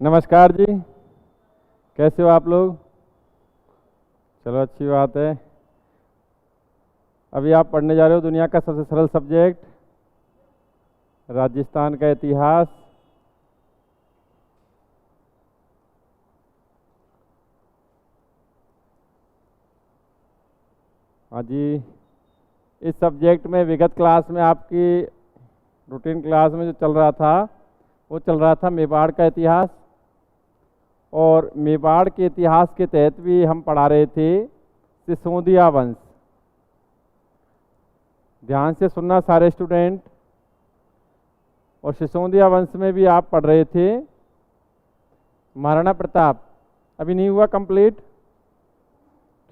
नमस्कार जी। कैसे हो आप लोग? चलो अच्छी बात है। अभी आप पढ़ने जा रहे हो दुनिया का सबसे सरल सब्जेक्ट राजस्थान का इतिहास। हाँ जी। इस सब्जेक्ट में विगत क्लास में आपकी रूटीन क्लास में जो चल रहा था वो चल रहा था मेवाड़ का इतिहास। और मेवाड़ के इतिहास के तहत भी हम पढ़ा रहे थे सिसोदिया वंश। ध्यान से सुनना सारे स्टूडेंट। और सिसोदिया वंश में भी आप पढ़ रहे थे महाराणा प्रताप। अभी नहीं हुआ कंप्लीट?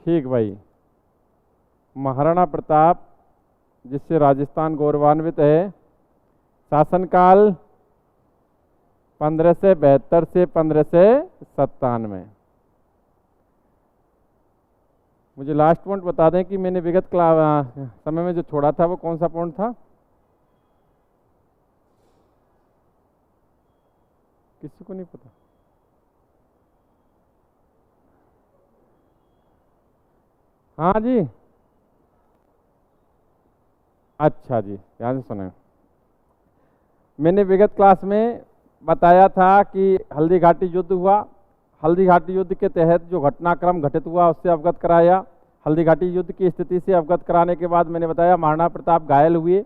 ठीक भाई। महाराणा प्रताप जिससे राजस्थान गौरवान्वित है। शासनकाल 1572 से 1597। मुझे लास्ट पॉइंट बता दें कि मैंने विगत समय में जो छोड़ा था वो कौन सा पॉइंट था? किसी को नहीं पता? हाँ जी। अच्छा जी, ध्यान से सुने। मैंने विगत क्लास में बताया था कि हल्दी घाटी युद्ध हुआ। हल्दी घाटी युद्ध के तहत जो घटनाक्रम घटित हुआ उससे अवगत कराया। हल्दी घाटी युद्ध की स्थिति से अवगत कराने के बाद मैंने बताया महाराणा प्रताप घायल हुए।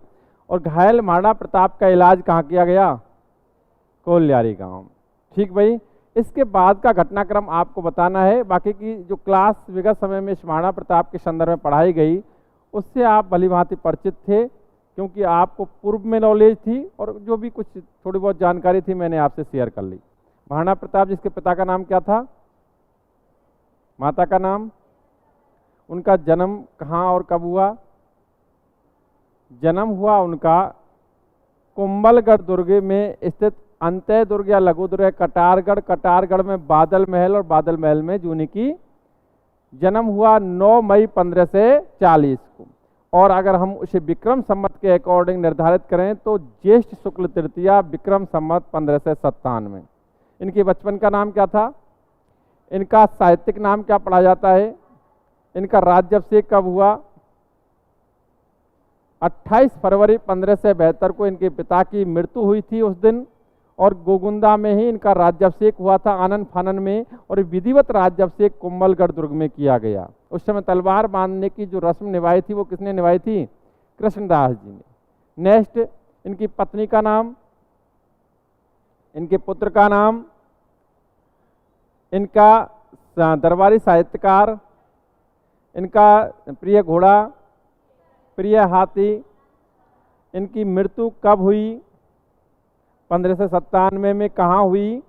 और घायल महाराणा प्रताप का इलाज कहाँ किया गया? कोल्यारी गांव। ठीक भाई। इसके बाद का घटनाक्रम आपको बताना है। बाकी की जो क्लास विगत समय में महाराणा प्रताप के संदर्भ में पढ़ाई गई उससे आप भली भांति परिचित थे, क्योंकि आपको पूर्व में नॉलेज थी और जो भी कुछ थोड़ी बहुत जानकारी थी मैंने आपसे शेयर कर ली। महाराणा प्रताप जिसके पिता का नाम क्या था, माता का नाम, उनका जन्म कहाँ और कब हुआ? जन्म हुआ उनका कुंभलगढ़ दुर्ग में स्थित अंतः दुर्ग या लघु दुर्ग कटारगढ़। कटारगढ़ में बादल महल और बादल महल में जूनी की जन्म हुआ 9 मई 1540 को। और अगर हम उसे विक्रम संवत के अकॉर्डिंग निर्धारित करें तो ज्येष्ठ शुक्ल तृतीया विक्रम संवत 1597। इनके बचपन का नाम क्या था? इनका साहित्यिक नाम क्या पढ़ा जाता है? इनका राज्याभिषेक कब हुआ? 28 फरवरी 1572 को इनके पिता की मृत्यु हुई थी उस दिन। और गोगुंदा में ही इनका राज्याभिषेक हुआ था, आनन फानन में। और विधिवत राज्याभिषेक कुंभलगढ़ दुर्ग में किया गया। उस समय तलवार बांधने की जो रस्म निभाई थी वो किसने निभाई थी? कृष्णदास जी ने। नेक्स्ट, इनकी पत्नी का नाम, इनके पुत्र का नाम, इनका दरबारी साहित्यकार, इनका प्रिय घोड़ा, प्रिय हाथी, इनकी मृत्यु कब हुई? 1597 में कहाँ हुई?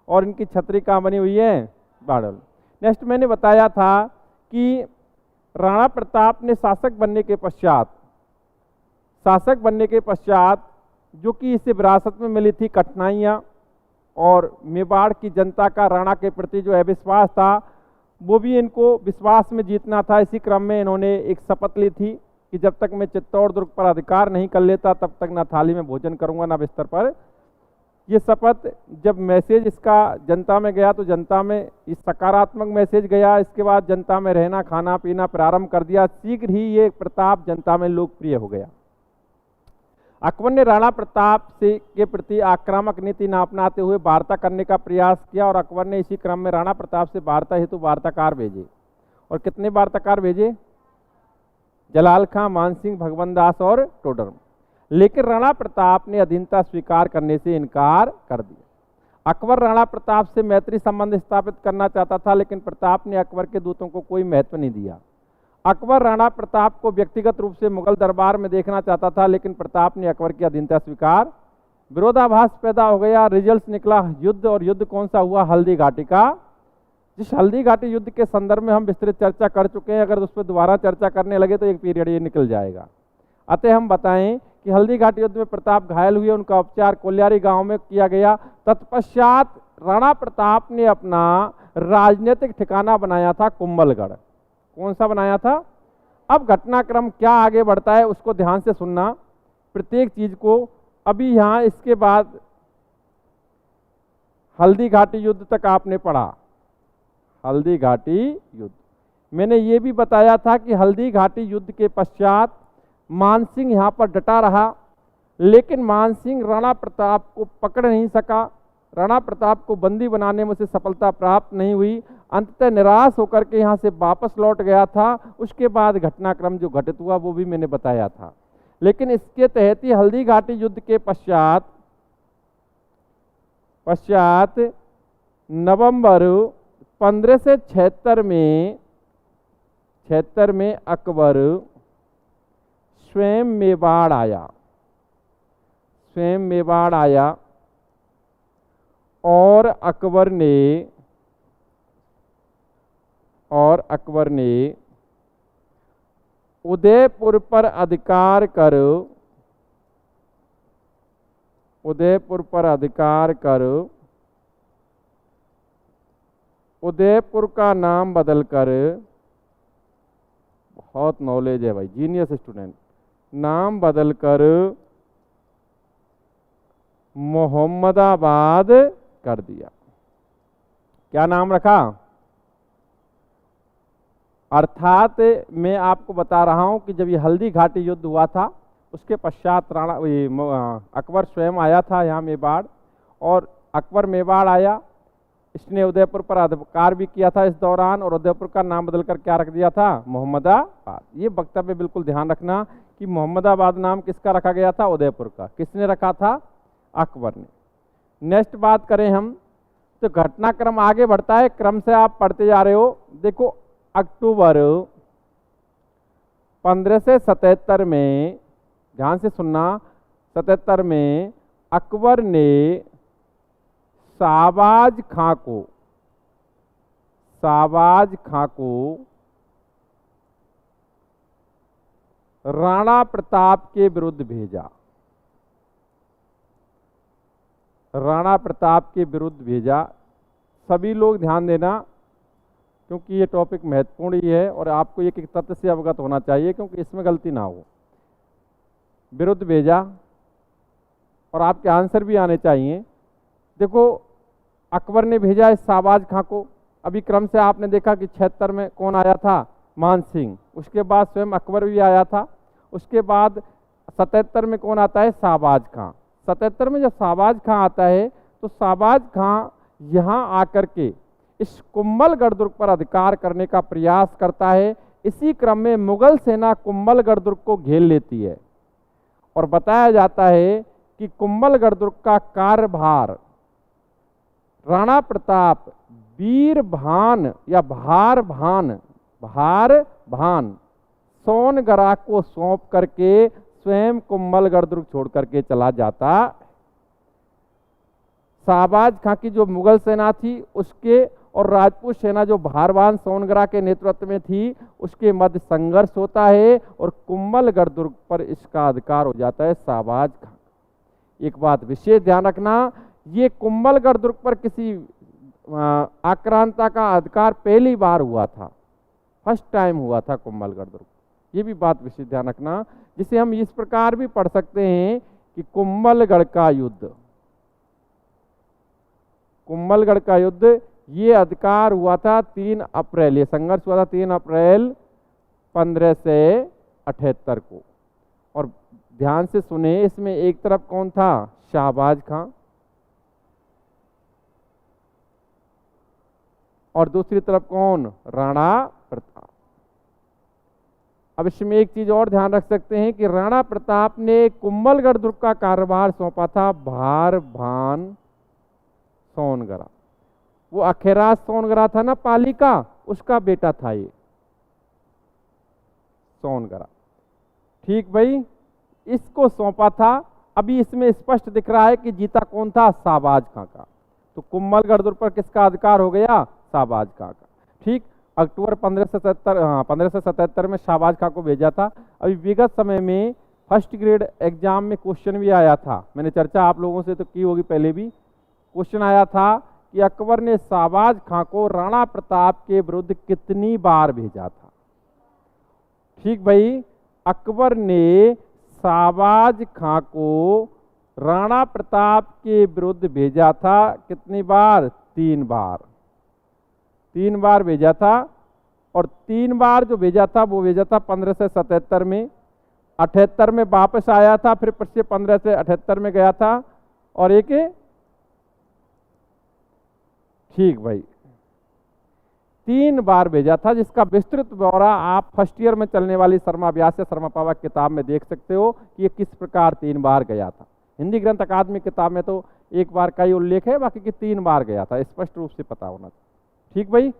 और इनकी छतरी कहाँ बनी हुई है? बाड़ल। नेक्स्ट, मैंने बताया था कि राणा प्रताप ने शासक बनने के पश्चात जो कि इसे विरासत में मिली थी कठिनाइयाँ और मेवाड़ की जनता का राणा के प्रति जो अविश्वास था वो भी इनको विश्वास में जीतना था। इसी क्रम में इन्होंने एक शपथ ली थी कि जब तक मैं चित्तौड़ दुर्ग पर अधिकार नहीं कर लेता तब तक ना थाली में भोजन करूंगा ना बिस्तर पर। ये शपथ जब मैसेज इसका जनता में गया तो जनता में इस सकारात्मक मैसेज गया। इसके बाद जनता में रहना खाना पीना प्रारंभ कर दिया। शीघ्र ही ये प्रताप जनता में लोकप्रिय हो गया। अकबर ने राणा प्रताप के प्रति आक्रामक नीति न अपनाते हुए वार्ता करने का प्रयास किया। और अकबर ने इसी क्रम में राणा प्रताप से वार्ता हेतु वार्ताकार भेजे। और कितने वार्ताकार भेजे? जलाल खां, मानसिंह, भगवंत दास और टोडर। लेकिन राणा प्रताप ने अधीनता स्वीकार करने से इनकार कर दिया। अकबर राणा प्रताप से मैत्री संबंध स्थापित करना चाहता था, लेकिन प्रताप ने अकबर के दूतों को कोई महत्व नहीं दिया। अकबर राणा प्रताप को व्यक्तिगत रूप से मुगल दरबार में देखना चाहता था, लेकिन प्रताप ने अकबर की अधीनता स्वीकार। विरोधाभास पैदा हो गया। रिजल्ट निकला युद्ध। और युद्ध कौन सा हुआ? हल्दी घाटी का। जिस हल्दी घाटी युद्ध के संदर्भ में हम विस्तृत चर्चा कर चुके हैं, अगर उस पर दोबारा चर्चा करने लगे तो एक पीरियड ये निकल जाएगा। अतः हम बताएं कि हल्दी घाटी युद्ध में प्रताप घायल हुए। उनका उपचार कोल्यारी गांव में किया गया। तत्पश्चात राणा प्रताप ने अपना राजनीतिक ठिकाना बनाया था कुंभलगढ़। कौन सा बनाया था? अब घटनाक्रम क्या आगे बढ़ता है उसको ध्यान से सुनना, प्रत्येक चीज को। अभी यहाँ इसके बाद हल्दी घाटी युद्ध तक आपने पढ़ा। हल्दी घाटी युद्ध, मैंने ये भी बताया था कि हल्दी घाटी युद्ध के पश्चात मानसिंह यहाँ पर डटा रहा, लेकिन मानसिंह राणा प्रताप को पकड़ नहीं सका। राणा प्रताप को बंदी बनाने में उसे सफलता प्राप्त नहीं हुई। अंततः निराश होकर के यहाँ से वापस लौट गया था। उसके बाद घटनाक्रम जो घटित हुआ वो भी मैंने बताया था। लेकिन इसके तहत ही हल्दी घाटी युद्ध के पश्चात नवंबर 1576 में अकबर स्वयं मेवाड़ आया और अकबर ने उदयपुर पर अधिकार कर उदयपुर का नाम बदलकर, बहुत नॉलेज है भाई, जीनियस स्टूडेंट, नाम बदलकर मोहम्मदाबाद कर दिया। क्या नाम रखा? अर्थात मैं आपको बता रहा हूं कि जब ये हल्दी घाटी युद्ध हुआ था उसके पश्चात अकबर स्वयं आया था यहाँ मेवाड़, और अकबर मेवाड़ आया, इसने उदयपुर पर अधिकार भी किया था इस दौरान, और उदयपुर का नाम बदलकर क्या रख दिया था? मोहम्मदाबाद। ये वक्तव्य बिल्कुल ध्यान रखना कि मोहम्मदाबाद नाम किसका रखा गया था? उदयपुर का। किसने रखा था? अकबर ने। नेक्स्ट बात करें हम तो घटनाक्रम आगे बढ़ता है, क्रम से आप पढ़ते जा रहे हो। देखो अक्टूबर 1577 में, ध्यान से सुनना, 77 में अकबर ने शाहबाज खां को राणा प्रताप के विरुद्ध भेजा। सभी लोग ध्यान देना क्योंकि ये टॉपिक महत्वपूर्ण ही है और आपको एक एक तथ्य से अवगत होना चाहिए क्योंकि इसमें गलती ना हो। विरुद्ध भेजा और आपके आंसर भी आने चाहिए। देखो अकबर ने भेजा इस शाहबाज खां को। अभी क्रम से आपने देखा कि 76 में कौन आया था? मानसिंह। उसके बाद स्वयं अकबर भी आया था। उसके बाद 77 में कौन आता है? शाहबाज खां। 77 में जब शाहबाज खां आता है तो शाहबाज खां यहाँ आकर के इस कुंभलगढ़ दुर्ग पर अधिकार करने का प्रयास करता है। इसी क्रम में मुगल सेना कुंभलगढ़ दुर्ग को घेर लेती है और बताया जाता है कि कुंभलगढ़ दुर्ग का कार्यभार राणा प्रताप वीरभान या भारभान सोनगरा को सौंप करके स्वयं कुंभलगढ़ दुर्ग छोड़ करके चला जाता। शाहबाज खां की जो मुगल सेना थी उसके और राजपूत सेना जो भारभान सोनगरा के नेतृत्व में थी उसके मध्य संघर्ष होता है और कुंभलगढ़ दुर्ग पर इसका अधिकार हो जाता है शाहबाज खां। एक बात विशेष ध्यान रखना, ये कुंभलगढ़ दुर्ग पर किसी आक्रांता का अधिकार पहली बार हुआ था, फर्स्ट टाइम हुआ था कुंभलगढ़ दुर्ग। ये भी बात विशेष ध्यान रखना, जिसे हम इस प्रकार भी पढ़ सकते हैं कि कुंभलगढ़ का युद्ध ये अधिकार हुआ था 3 अप्रैल, ये संघर्ष हुआ था 3 अप्रैल 1578 को। और ध्यान से सुने, इसमें एक तरफ कौन था? शाहबाज खां, और दूसरी तरफ कौन? राणा प्रताप। अब इसमें एक चीज और ध्यान रख सकते हैं कि राणा प्रताप ने कुंभलगढ़ दुर्ग का कार्यभार सौंपा था भारभान सोनगरा। वो अखेराज सोनगरा था ना पाली का, उसका बेटा था ये सोनगरा। ठीक भाई, इसको सौंपा था। अभी इसमें स्पष्ट दिख रहा है कि जीता कौन था? शाहबाज खां का। तो कुंभलगढ़ दुर्ग पर किसका अधिकार हो गया? शाहबाज खां का। ठीक, अक्टूबर 1577 में शाहबाज खां को भेजा था। अभी विगत समय में फर्स्ट ग्रेड एग्जाम में क्वेश्चन भी आया था, मैंने चर्चा आप लोगों से तो की होगी पहले भी। क्वेश्चन आया था कि अकबर ने शाहबाज खां को राणा प्रताप के विरुद्ध कितनी बार भेजा था। ठीक भाई, अकबर ने शाहबाज खां को राणा प्रताप के विरुद्ध भेजा था कितनी बार? 3 बार। 3 बार भेजा था, और 3 बार जो भेजा था वो भेजा था 1577 में, 78 में वापस आया था, फिर से 15 से 78 में गया था, और एक ठीक भाई 3 बार भेजा था, जिसका विस्तृत ब्यौरा आप फर्स्ट ईयर में चलने वाली शर्मा व्यास या शर्मा पावक किताब में देख सकते हो कि ये किस प्रकार 3 बार गया था। हिंदी ग्रंथ अकादमी किताब में तो 1 बार का ही उल्लेख है, बाकी की 3 बार गया था, स्पष्ट रूप से पता होना चाहिए। ठीक भाई,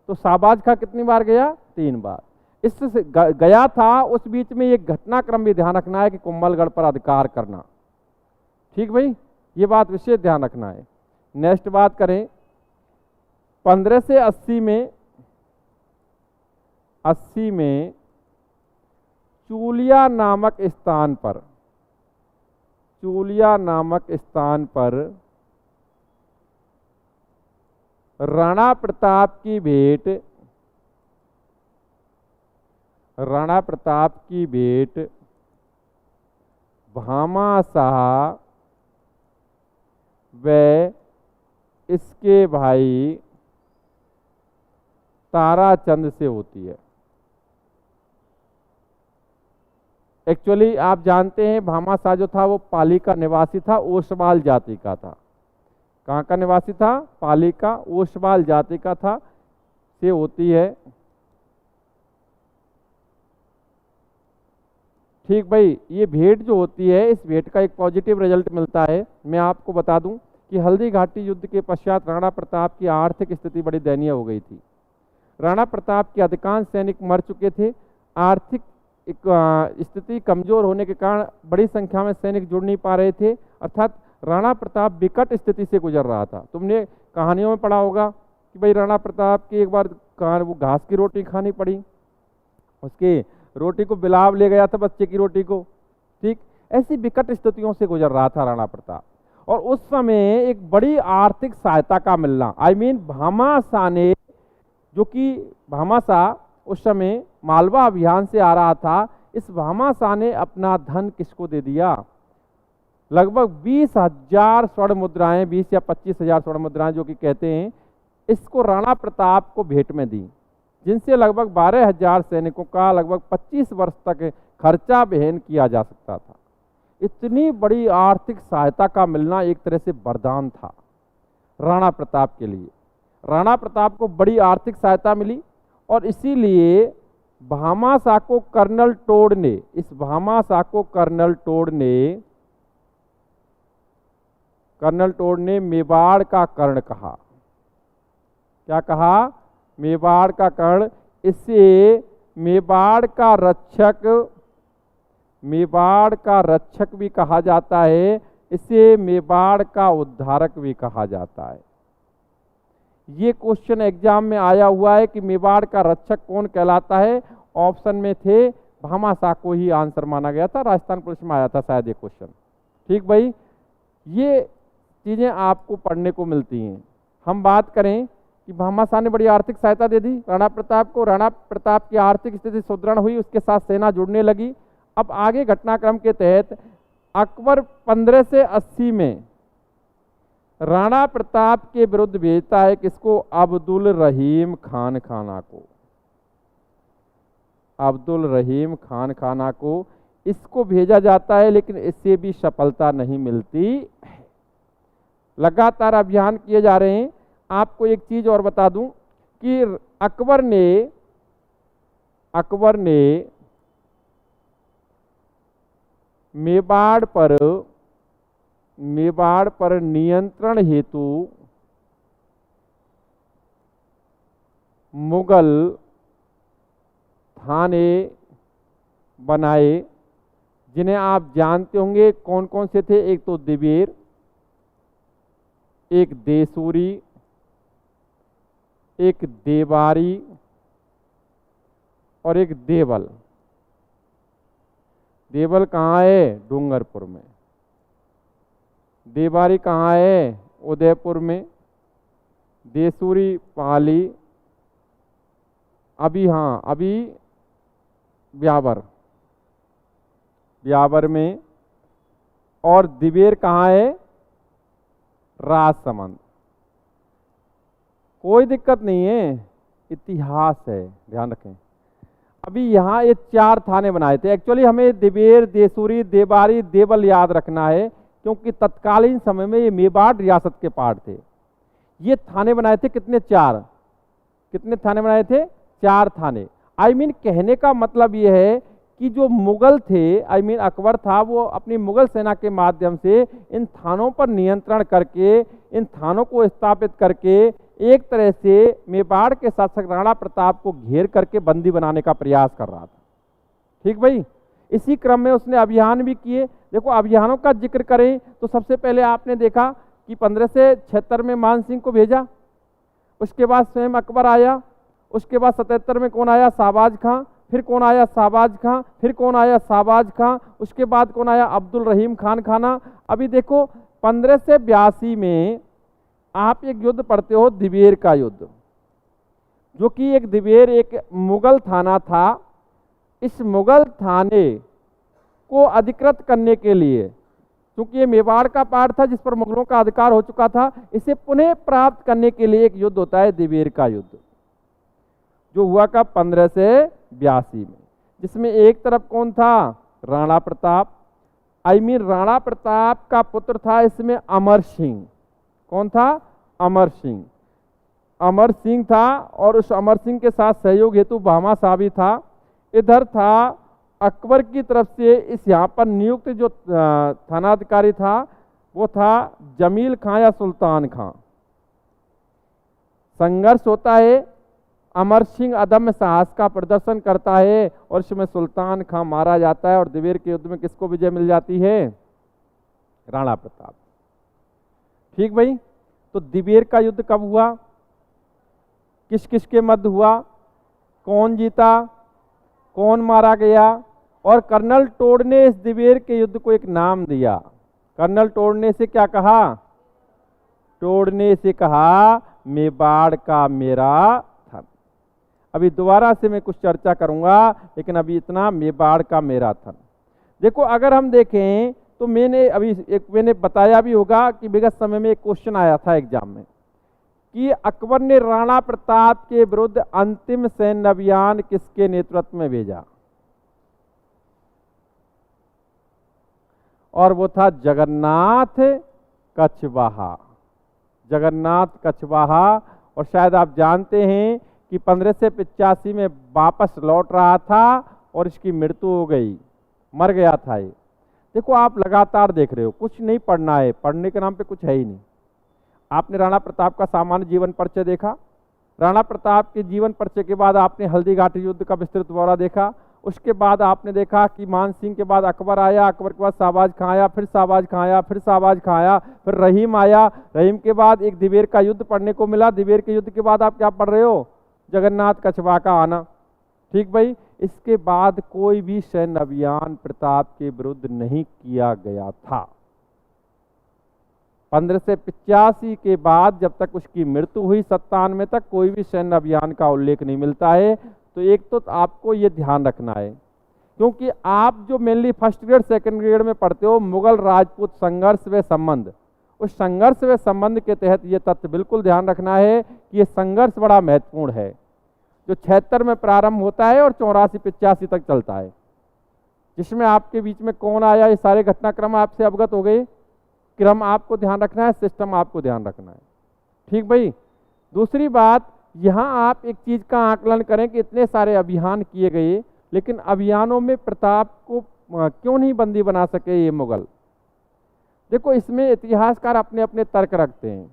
तो शाहबाज खां कितनी बार गया? 3 बार। इससे गया था, उस बीच में एक घटनाक्रम भी ध्यान रखना है कि कुंभलगढ़ पर अधिकार करना। ठीक भाई, ये बात विशेष ध्यान रखना है। नेक्स्ट बात करें, 15 से 80 में चूलिया नामक स्थान पर राणा प्रताप की भेंट भामाशाह व इसके भाई ताराचंद से होती है। एक्चुअली आप जानते हैं भामाशाह जो था वो पाली का निवासी था, ओसवाल जाति का था। कहाँ का निवासी था? पाली का, ओसवाल जाति का था, से होती है। ठीक भाई, ये भेंट जो होती है, इस भेंट का एक पॉजिटिव रिजल्ट मिलता है। मैं आपको बता दूं कि हल्दी घाटी युद्ध के पश्चात राणा प्रताप की आर्थिक स्थिति बड़ी दयनीय हो गई थी। राणा प्रताप के अधिकांश सैनिक मर चुके थे। आर्थिक स्थिति कमजोर होने के कारण बड़ी संख्या में सैनिक जुड़ नहीं पा रहे थे, अर्थात राणा प्रताप विकट स्थिति से गुजर रहा था। तुमने कहानियों में पढ़ा होगा कि भाई राणा प्रताप की एक बार वो घास की रोटी खानी पड़ी, उसके रोटी को बिलाव ले गया था, बच्चे की रोटी को। ठीक, ऐसी विकट स्थितियों से गुजर रहा था राणा प्रताप, और उस समय एक बड़ी आर्थिक सहायता का मिलना, भामाशाह ने, जो कि भामाशाह उस समय मालवा अभियान से आ रहा था, इस भामाशाह ने अपना धन किसको दे दिया? लगभग 20,000 स्वर्ण मुद्राएं, 20 या 25,000 स्वर्ण मुद्राएं जो कि कहते हैं, इसको राणा प्रताप को भेंट में दी, जिनसे लगभग 12,000 सैनिकों का लगभग 25 वर्ष तक खर्चा वहन किया जा सकता था। इतनी बड़ी आर्थिक सहायता का मिलना एक तरह से वरदान था राणा प्रताप के लिए। राणा प्रताप को बड़ी आर्थिक सहायता मिली, और इसीलिए भामाशाह को कर्नल टोड ने मेवाड़ का कर्ण कहा। क्या कहा? मेवाड़ का कर्ण। इससे मेवाड़ का रक्षक भी कहा जाता है, इसे मेवाड़ का उद्धारक भी कहा जाता है। ये क्वेश्चन एग्जाम में आया हुआ है कि मेवाड़ का रक्षक कौन कहलाता है। ऑप्शन में थे, भामाशाह को ही आंसर माना गया था, राजस्थान पुलिस में आया था शायद ये क्वेश्चन। ठीक भाई, ये चीजें आपको पढ़ने को मिलती हैं। हम बात करें कि भामाशाह ने बड़ी आर्थिक सहायता दे दी राणा प्रताप को, राणा प्रताप की आर्थिक स्थिति सुदृढ़ हुई, उसके साथ सेना जुड़ने लगी। अब आगे घटनाक्रम के तहत अकबर 15 से 80 में राणा प्रताप के विरुद्ध भेजता है किसको? अब्दुल रहीम खान खाना को। अब्दुल रहीम खान खाना को इसको भेजा जाता है, लेकिन इससे भी सफलता नहीं मिलती है। लगातार अभियान किए जा रहे हैं। आपको एक चीज और बता दूं कि अकबर ने मेवाड़ पर नियंत्रण हेतु मुगल थाने बनाए, जिन्हें आप जानते होंगे कौन कौन से थे। एक तो दिवेर, एक देसूरी, एक देवारी और एक देवल। देवल कहाँ है? डूंगरपुर में। देवारी कहाँ है? उदयपुर में। देसूरी पाली, अभी ब्यावर में, और दिवेर कहाँ है? राजसमंद। कोई दिक्कत नहीं है, इतिहास है, ध्यान रखें। अभी यहाँ ये 4 थाने बनाए थे। एक्चुअली हमें दिवेर, देसूरी, देवारी, देवल याद रखना है, क्योंकि तत्कालीन समय में ये मेवाड़ रियासत के पार्ट थे। ये थाने बनाए थे कितने? 4। कितने थाने बनाए थे? 4 थाने। कहने का मतलब ये है कि जो मुगल थे, अकबर था, वो अपनी मुगल सेना के माध्यम से इन थानों पर नियंत्रण करके, इन थानों को स्थापित करके एक तरह से मेवाड़ के शासक राणा प्रताप को घेर करके बंदी बनाने का प्रयास कर रहा था। ठीक भाई। इसी क्रम में उसने अभियान भी किए। देखो, अभियानों का जिक्र करें तो सबसे पहले आपने देखा कि 1576 में मान सिंह को भेजा, उसके बाद स्वयं अकबर आया, उसके बाद 77 में कौन आया? शाहबाज खां। फिर कौन आया? शाहबाज खां। फिर कौन आया? शाहबाज खां। उसके बाद कौन आया? अब्दुल रहीम खान खाना। अभी देखो 1582 में आप एक युद्ध पढ़ते हो, दिवेर का युद्ध, जो कि एक दिवेर एक मुगल थाना था। इस मुगल थाने को अधिकृत करने के लिए, क्योंकि ये मेवाड़ का पार्ट था जिस पर मुगलों का अधिकार हो चुका था, इसे पुनः प्राप्त करने के लिए एक युद्ध होता है, दिवेर का युद्ध, जो हुआ कब? 1582 में, जिसमें एक तरफ कौन था? राणा प्रताप। राणा प्रताप का पुत्र था इसमें अमर सिंह। कौन था? अमर सिंह। अमर सिंह था, और उस अमर सिंह के साथ सहयोग हेतु भामा शाह भी था। इधर था अकबर की तरफ से इस यहाँ पर नियुक्त जो थानाधिकारी था, वो था जमील खां या सुल्तान खां। संघर्ष होता है, अमर सिंह अदम्य साहस का प्रदर्शन करता है, और इसमें सुल्तान खां मारा जाता है, और दिवेर के युद्ध में किसको विजय मिल जाती है? राणा प्रताप। ठीक भाई। तो दिवेर का युद्ध कब हुआ? किस किस के मध्य हुआ? कौन जीता? कौन मारा गया? और कर्नल टोड ने इस दिवेर के युद्ध को एक नाम दिया। कर्नल टोड ने इसे क्या कहा? टोड ने इसे कहा मेवाड़ का मेरा थन। अभी दोबारा से मैं कुछ चर्चा करूंगा, लेकिन अभी इतना, मेवाड़ का मेरा थन। देखो, अगर हम देखें तो मैंने बताया भी होगा कि विगत समय में एक क्वेश्चन आया था एग्जाम में, कि अकबर ने राणा प्रताप के विरुद्ध अंतिम सैन्य अभियान किसके नेतृत्व में भेजा? और वो था जगन्नाथ कछवाहा। जगन्नाथ कछवाहा। और शायद आप जानते हैं कि 1585 में वापस लौट रहा था और इसकी मृत्यु हो गई, मर गया था ये। देखो, आप लगातार देख रहे हो, कुछ नहीं पढ़ना है, पढ़ने के नाम पे कुछ है ही नहीं। आपने राणा प्रताप का सामान्य जीवन परिचय देखा, राणा प्रताप के जीवन परिचय के बाद आपने हल्दी घाटी युद्ध का विस्तृत ब्यौरा देखा, उसके बाद आपने देखा कि मान सिंह के बाद अकबर आया, अकबर के बाद शाहबाज खां आया, फिर शाहबाज खां आया, फिर शाहबाज खां आया, फिर रहीम आया, रहीम के बाद एक दिवेर का युद्ध पढ़ने को मिला, दिवेर के युद्ध के बाद आप क्या पढ़ रहे हो? जगन्नाथ कछवाहा का आना। ठीक भाई। इसके बाद कोई भी सैन्य अभियान प्रताप के विरुद्ध नहीं किया गया था। 1585 के बाद जब तक उसकी मृत्यु हुई 97 तक कोई भी सैन्य अभियान का उल्लेख नहीं मिलता है। तो एक तो आपको ये ध्यान रखना है, क्योंकि आप जो mainly first grade second grade में पढ़ते हो मुगल राजपूत संघर्ष व संबंध, उस संघर्ष व संबंध के तहत ये तथ्य बिल्कुल ध्यान रखना है कि ये संघर्ष बड़ा महत्वपूर्ण है, जो 76 में प्रारंभ होता है और 84-85 तक चलता है, जिसमें आपके बीच में कौन आया, ये सारे घटनाक्रम आपसे अवगत हो गए। क्रम आपको ध्यान रखना है, सिस्टम आपको ध्यान रखना है। ठीक भाई। दूसरी बात, यहाँ आप एक चीज का आकलन करें कि इतने सारे अभियान किए गए, लेकिन अभियानों में प्रताप को क्यों नहीं बंदी बना सके ये मुगल? देखो, इसमें इतिहासकार अपने अपने तर्क रखते हैं।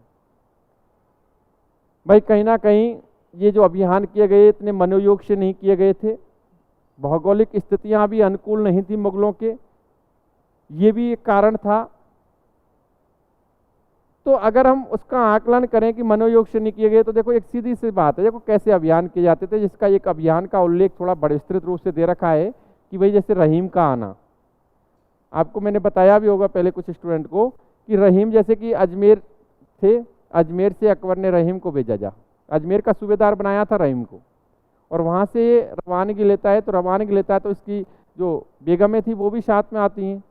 भाई कहीं ना कहीं ये जो अभियान किए गए इतने मनोयोग से नहीं किए गए थे, भौगोलिक स्थितियां भी अनुकूल नहीं थी मुगलों के, ये भी एक कारण था। तो अगर हम उसका आकलन करें कि मनोयोग से नहीं किए गए, तो देखो एक सीधी सी बात है, देखो कैसे अभियान किए जाते थे, जिसका एक अभियान का उल्लेख थोड़ा बड़े विस्तृत रूप से दे रखा है कि भाई जैसे रहीम का आना, आपको मैंने बताया भी होगा पहले कुछ स्टूडेंट को कि रहीम जैसे कि अजमेर थे, अजमेर से अकबर ने रहीम को भेजा, जा अजमेर का सूबेदार बनाया था रहीम को, और वहाँ से रवानगी लेता है। तो रवानगी लेता है तो इसकी जो बेगमें थी वो भी साथ में आती हैं,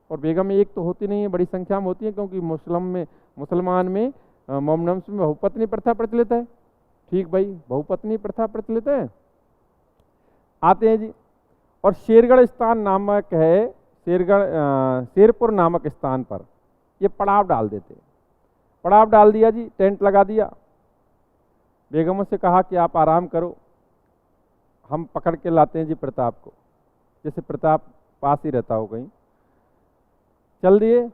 और बेगम में एक तो होती नहीं है, बड़ी संख्या में होती है, क्योंकि मुसलमान में मोमनम्स में बहुपत्नी प्रथा प्रचलित है। ठीक भाई, बहुपत्नी प्रथा प्रचलित है। आते हैं जी, और शेरगढ़ स्थान नामक है, शेरपुर नामक स्थान पर ये पड़ाव डाल देते। पड़ाव डाल दिया जी, टेंट लगा दिया। बेगमों से कहा कि आप आराम करो, हम पकड़ के लाते हैं जी प्रताप को, जैसे प्रताप पास ही रहता हो कहीं। चल दिए।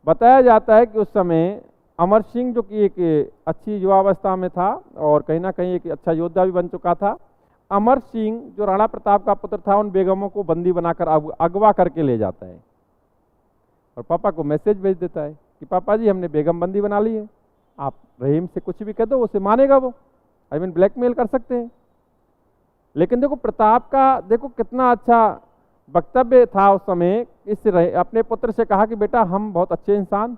बताया जाता है कि उस समय अमर सिंह, जो कि एक अच्छी युवावस्था में था और कहीं ना कहीं एक अच्छा योद्धा भी बन चुका था, अमर सिंह जो राणा प्रताप का पुत्र था, उन बेगमों को बंदी बनाकर अगवा करके ले जाता है और पापा को मैसेज भेज देता है कि पापा जी हमने बेगम बंदी बना ली है, आप रहीम से कुछ भी कह दो, उसे मानेगा वो, ब्लैकमेल कर सकते हैं। लेकिन देखो प्रताप का देखो कितना अच्छा वक्तव्य था उस समय। अपने पुत्र से कहा कि बेटा हम बहुत अच्छे इंसान,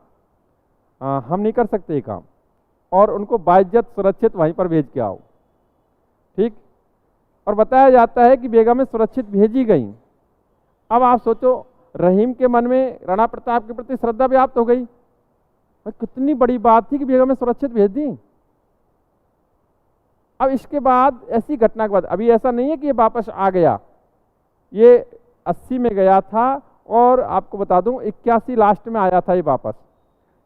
हम नहीं कर सकते ये काम, और उनको बाइज्जत सुरक्षित वहीं पर भेज के आओ। ठीक। और बताया जाता है कि बेगमें सुरक्षित भेजी गई। अब आप सोचो, रहीम के मन में राणा प्रताप के प्रति श्रद्धा व्याप्त हो गई। कितनी बड़ी बात थी कि बेगमें सुरक्षित भेज दी। अब इसके बाद ऐसी घटना के बाद, अभी ऐसा नहीं है कि ये वापस आ गया, ये 80 में गया था और आपको बता दूं 81 लास्ट में आया था ये वापस।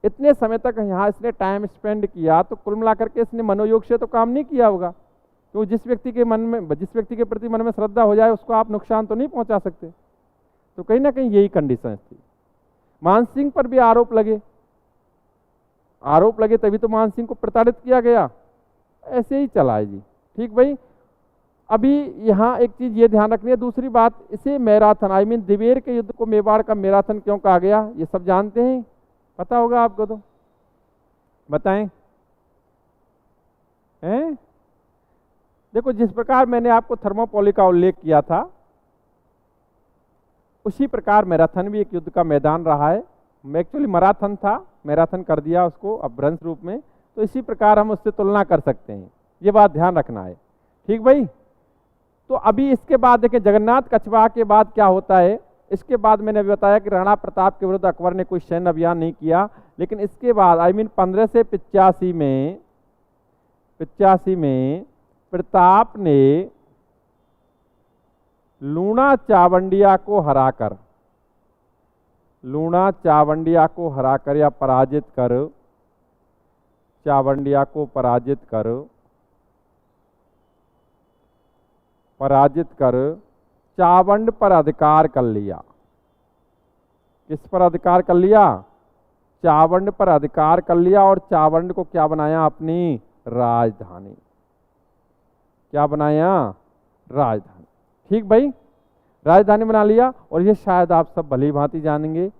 इतने समय तक यहाँ इसने टाइम स्पेंड किया, तो कुल मिलाकर के इसने मनोयोग से तो काम नहीं किया होगा, तो जिस व्यक्ति के प्रति मन में श्रद्धा हो जाए उसको आप नुकसान तो नहीं पहुंचा सकते। तो कहीं ना कहीं यही कंडीशन थी। मान सिंह पर भी आरोप लगे तभी तो मान सिंह को प्रताड़ित किया गया। ऐसे ही चला है जी। ठीक भाई। अभी यहाँ एक चीज ये ध्यान रखनी है, दूसरी बात, इसे मैराथन दिवेर के युद्ध को मेवाड़ का मैराथन क्यों कहा गया, ये सब जानते हैं, पता होगा आपको, तो बताएं। हैं? देखो, जिस प्रकार मैंने आपको थर्मोपोली का उल्लेख किया था, उसी प्रकार मैराथन भी एक युद्ध का मैदान रहा है। एक्चुअली मैराथन था, मैराथन कर दिया उसको अपभ्रंश रूप में, तो इसी प्रकार हम उससे तुलना कर सकते हैं, ये बात ध्यान रखना है। ठीक भाई। तो अभी इसके बाद देखें, जगन्नाथ कछवाहा के बाद क्या होता है। इसके बाद मैंने अभी बताया कि राणा प्रताप के विरुद्ध अकबर ने कोई सैन्य अभियान नहीं किया, लेकिन इसके बाद 1585 में प्रताप ने लूणा चावंडिया को हराकर या पराजित कर चावंड पर अधिकार कर लिया। किस पर अधिकार कर लिया? चावंड पर अधिकार कर लिया, और चावंड को क्या बनाया? अपनी राजधानी। क्या बनाया? राजधानी। ठीक भाई, राजधानी बना लिया। और ये शायद आप सब भली भांति जानेंगे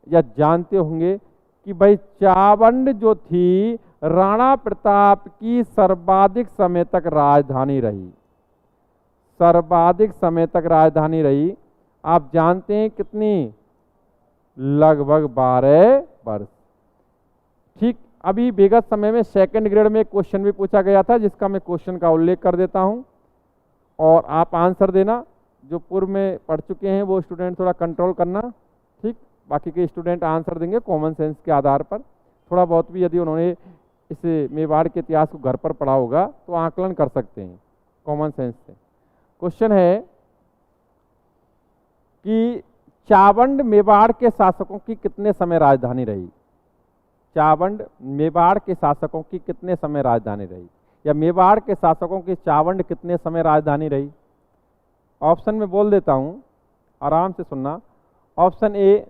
या जानते होंगे कि भाई चावंड जो थी राणा प्रताप की सर्वाधिक समय तक राजधानी रही। आप जानते हैं कितनी? लगभग 12 वर्ष। ठीक। अभी विगत समय में सेकंड ग्रेड में क्वेश्चन भी पूछा गया था, जिसका मैं क्वेश्चन का उल्लेख कर देता हूं और आप आंसर देना। जो पूर्व में पढ़ चुके हैं वो स्टूडेंट थोड़ा कंट्रोल करना। ठीक। बाकी के स्टूडेंट आंसर देंगे कॉमन सेंस के आधार पर। थोड़ा बहुत भी यदि उन्होंने इस मेवाड़ के इतिहास को घर पर पढ़ा होगा तो आकलन कर सकते हैं कॉमन सेंस से। क्वेश्चन है कि चावंड मेवाड़ के शासकों की कितने समय राजधानी रही? चावंड मेवाड़ के शासकों की कितने समय राजधानी रही, या मेवाड़ के शासकों की चावंड कितने समय राजधानी रही? ऑप्शन में बोल देता हूं, आराम से सुनना। ऑप्शन ए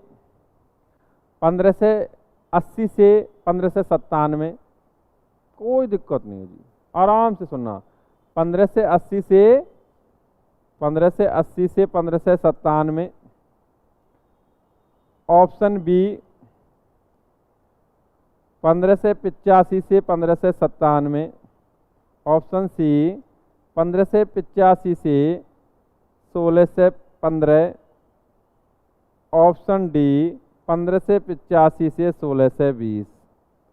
1580 से 1597, कोई दिक्कत नहीं है जी, आराम से सुनना। 1580 से 1597। ऑप्शन बी 1585 से 1597। ऑप्शन सी 1585 से 1615। ऑप्शन डी 1585 से 1620।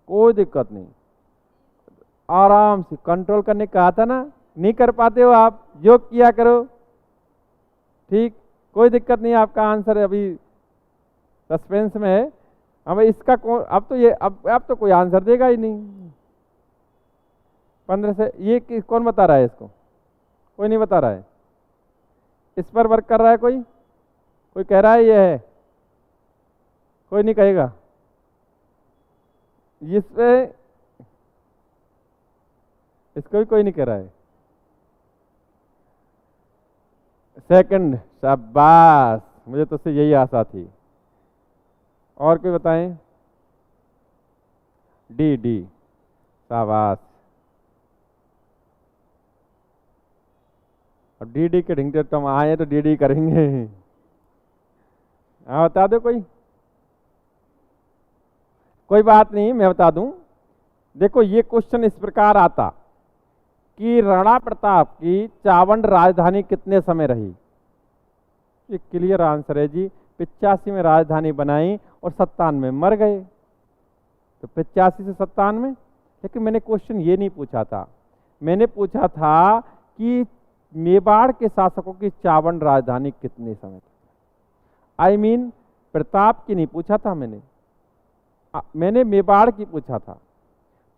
कोई दिक्कत नहीं, आराम से कंट्रोल करने कहा था ना, नहीं कर पाते हो आप, योग किया करो। ठीक, कोई दिक्कत नहीं। आपका आंसर अभी सस्पेंस में है। अब इसका कौन, अब तो ये अब तो कोई आंसर देगा ही नहीं। 15 से ये कौन बता रहा है इसको? कोई नहीं बता रहा है। इस पर वर्क कर रहा है कोई? कोई कह रहा है ये है? कोई नहीं कहेगा। इस पे इसको भी कोई नहीं कह रहा है। सेकंड, शाबाश, मुझे तो उससे यही आशा थी। और कोई बताएं? डी, शाबाश। अब डी के ढिंग तो हम आए तो डी करेंगे। हाँ बता दो कोई बात नहीं, मैं बता दूं। देखो ये क्वेश्चन इस प्रकार आता कि राणा प्रताप की चावंड राजधानी कितने समय रही? ये क्लियर आंसर है जी। 85 में राजधानी बनाई और 97 में मर गए। तो 85 से 97। लेकिन मैंने क्वेश्चन ये नहीं पूछा था, मैंने पूछा था कि मेवाड़ के शासकों की चावंड राजधानी कितने समय तक। प्रताप की नहीं पूछा था मैंने मेवाड़ की पूछा था।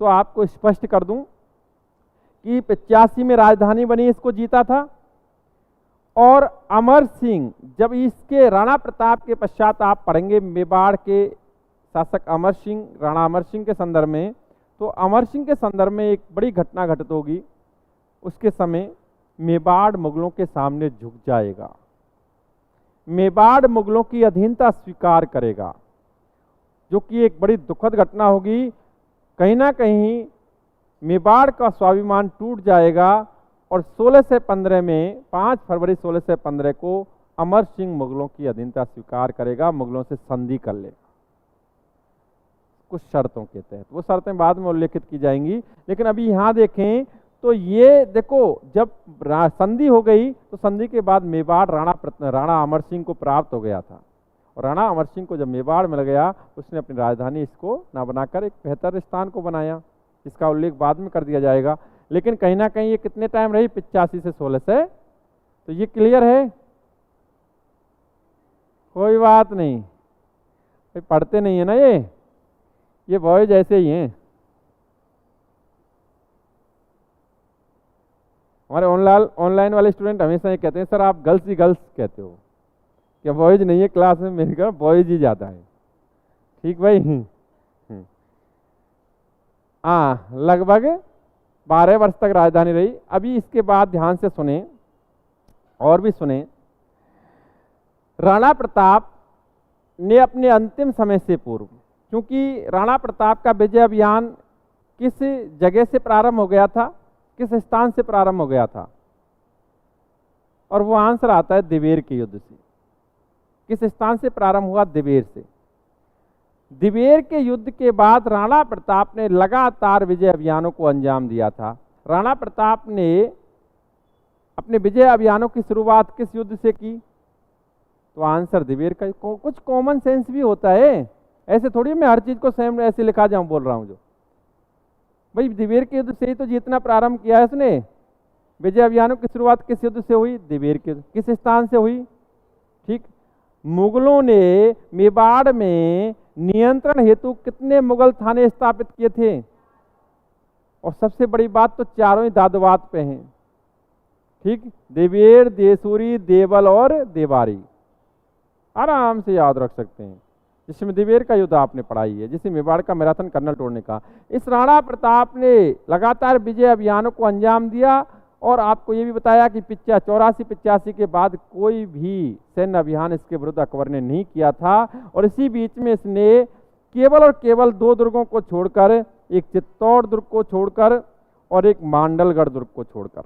तो आपको स्पष्ट कर दूं कि 85 में राजधानी बनी, इसको जीता था। और अमर सिंह, जब इसके राणा प्रताप के पश्चात आप पढ़ेंगे मेवाड़ के शासक अमर सिंह, राणा अमर सिंह के संदर्भ में, तो अमर सिंह के संदर्भ में एक बड़ी घटना घटित होगी। उसके समय मेवाड़ मुगलों के सामने झुक जाएगा, मेवाड़ मुगलों की अधीनता स्वीकार करेगा, जो कि एक बड़ी दुखद घटना होगी। कहीं ना कहीं मेवाड़ का स्वाभिमान टूट जाएगा और 1615 में 5 फरवरी 1615 को अमर सिंह मुगलों की अधीनता स्वीकार करेगा, मुगलों से संधि कर लेगा कुछ शर्तों के तहत। वो शर्तें बाद में उल्लेखित की जाएंगी। लेकिन अभी यहाँ देखें तो ये देखो, जब संधि हो गई तो संधि के बाद मेवाड़ राणा अमर सिंह को प्राप्त हो गया था। और राणा अमर सिंह को जब मेवाड़ मिल गया, उसने अपनी राजधानी इसको ना बनाकर एक बेहतर स्थान को बनाया, इसका उल्लेख बाद में कर दिया जाएगा। लेकिन कहीं ना कहीं ये कितने टाइम रही? 85 से 16 से। तो ये क्लियर है? कोई बात नहीं, पढ़ते नहीं है ना ये बॉयज ऐसे ही हैं। हमारे ऑनलाइन वाले स्टूडेंट हमेशा ये कहते हैं, सर आप गर्ल्स ही गर्ल्स कहते हो, क्या बॉयज नहीं है क्लास में? मेरे घर बॉयज ही ज़्यादा है। ठीक भाई। हाँ, लगभग 12 वर्ष तक राजधानी रही। अभी इसके बाद ध्यान से सुने और भी सुने। राणा प्रताप ने अपने अंतिम समय से पूर्व, क्योंकि राणा प्रताप का विजय अभियान किस जगह से प्रारंभ हो गया था, किस स्थान से प्रारंभ हो गया था? और वो आंसर आता है दिवेर के युद्ध से। किस स्थान से प्रारंभ हुआ? दिवेर से। दिवेर के युद्ध के बाद राणा प्रताप ने लगातार विजय अभियानों को अंजाम दिया था। राणा प्रताप ने अपने विजय अभियानों की शुरुआत किस युद्ध से की? तो आंसर दिवेर का। कुछ कॉमन सेंस भी होता है, ऐसे थोड़ी मैं हर चीज को सेम ऐसे लिखा जाऊं बोल रहा हूं। जो भाई दिवेर के युद्ध से ही तो जीतना प्रारंभ किया है उसने। विजय अभियानों की शुरुआत किस युद्ध से हुई? दिवेर के। किस स्थान से हुई? ठीक। मुगलों ने मेवाड़ में नियंत्रण हेतु कितने मुगल थाने स्थापित किए थे? और सबसे बड़ी बात तो चारों ही दादवात पे हैं। ठीक, देवेर, देसूरी, देवल और देवारी, आराम से याद रख सकते हैं। जिसमें दिवेर का युद्ध आपने पढ़ाई है, जिसे मेवाड़ का मैराथन कर्नल तोड़ने का। इस राणा प्रताप ने लगातार विजय अभियानों को अंजाम दिया। और आपको ये भी बताया कि 84-85 के बाद कोई भी सैन्य अभियान इसके विरुद्ध अकबर ने नहीं किया था। और इसी बीच में इसने केवल और केवल 2 दुर्गों को छोड़कर, एक चित्तौड़ दुर्ग को छोड़कर और एक मांडलगढ़ दुर्ग को छोड़कर,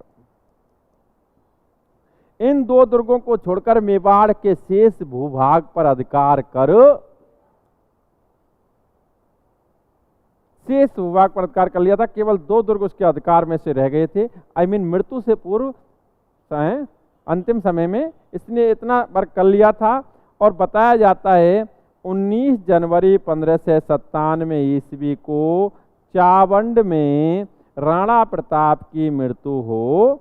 इन 2 दुर्गों को छोड़कर मेवाड़ के शेष भूभाग पर अधिकार कर लिया था। केवल 2 दुर्ग उसके अधिकार में से रह गए थे। मृत्यु से पूर्व अंतिम समय में इसने इतना वर्क कर लिया था। और बताया जाता है 19 जनवरी 1597 ईस्वी को चावंड में राणा प्रताप की मृत्यु हो।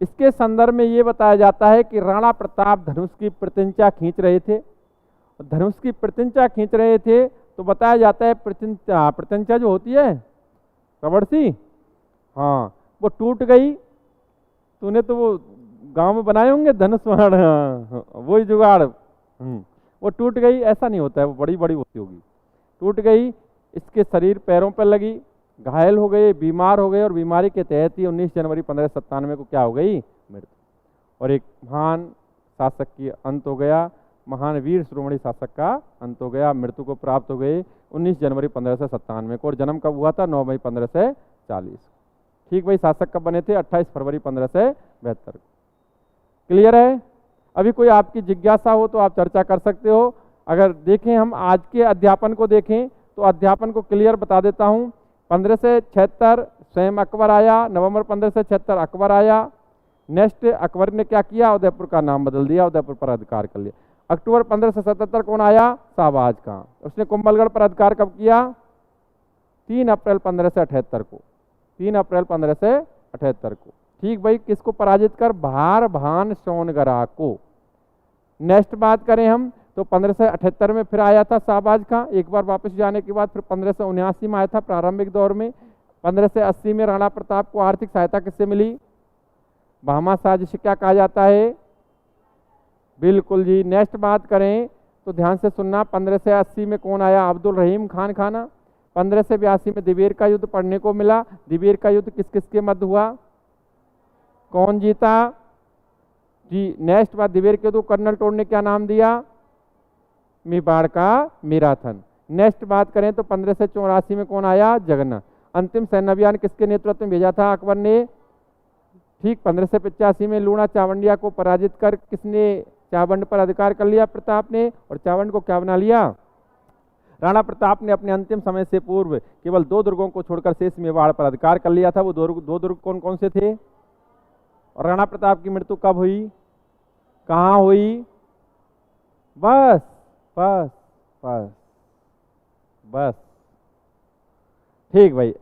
इसके संदर्भ में ये बताया जाता है कि राणा प्रताप धनुष की प्रतिंचा खींच रहे थे धनुष की प्रत्यंचा खींच रहे थे, तो बताया जाता है प्रत्यंचा जो होती है कवड़सी, हाँ, वो टूट गई। तूने तो वो गांव में बनाए होंगे धनुष बाण, हाँ, वही जुगाड़, वो टूट गई। ऐसा नहीं होता है, वो बड़ी बड़ी होती होगी। टूट गई, इसके शरीर पैरों पर लगी, घायल हो गए, बीमार हो गए, और बीमारी के तहत ही 19 जनवरी 1597 को क्या हो गई, मृत्यु। और एक महान शासक की अंत हो गया, महान वीर शिरोमणि शासक का अंत हो गया, मृत्यु को प्राप्त हो गई 19 जनवरी 1597 को। और जन्म कब हुआ था, 9 मई 1540। ठीक भाई, शासक कब बने थे, 28 फरवरी 1572 को। क्लियर है। अभी कोई आपकी जिज्ञासा हो तो आप चर्चा कर सकते हो। अगर देखें हम आज के अध्यापन को देखें तो अध्यापन को क्लियर बता देता हूँ। 1576 स्वयं अकबर आया, नवंबर 1576 अकबर आया। नेक्स्ट अकबर ने क्या किया, उदयपुर का नाम बदल दिया, उदयपुर पर अधिकार कर लिया। अक्टूबर 1577 कौन आया, शाहबाज खां, उसने कुंभलगढ़ पर अधिकार कब किया, 3 अप्रैल 1578 को, 3 अप्रैल 1578 को। ठीक भाई, किसको पराजित कर, भार भान सोनगरा को। नेक्स्ट बात करें हम तो 1578 में फिर आया था शाहबाज खां, एक बार वापस जाने के बाद फिर 1579 में आया था प्रारंभिक दौर में। 1580 में राणा प्रताप को आर्थिक सहायता किससे मिली, भामा साजिश क्या कहा जाता है, बिल्कुल जी। नेक्स्ट बात करें तो ध्यान से सुनना, 1580 में कौन आया, अब्दुल रहीम खान खाना। 1582 में दिवेर का युद्ध पढ़ने को मिला। दिवेर का युद्ध किस किस के मध्य हुआ, कौन जीता जी। नेक्स्ट बात, दिवेर के युद्ध कर्नल टोड ने क्या नाम दिया, मेवाड़ का मैराथन। नेक्स्ट बात करें तो 1584 में कौन आया, जगन्नाथ। अंतिम सैन्य अभियान किसके नेतृत्व में भेजा था अकबर ने, ठीक 1585 में लूणा चावंडिया को पराजित कर किसने चावंड पर अधिकार कर लिया, प्रताप ने, और चावंड को क्या बना लिया, राणा प्रताप ने अपने अंतिम समय से पूर्व केवल 2 दुर्गों को छोड़कर शेष मेवाड़ पर अधिकार कर लिया था। वो 2 दुर्ग कौन कौन से थे, और राणा प्रताप की मृत्यु कब हुई, कहाँ हुई, बस बस बस बस। ठीक भाई।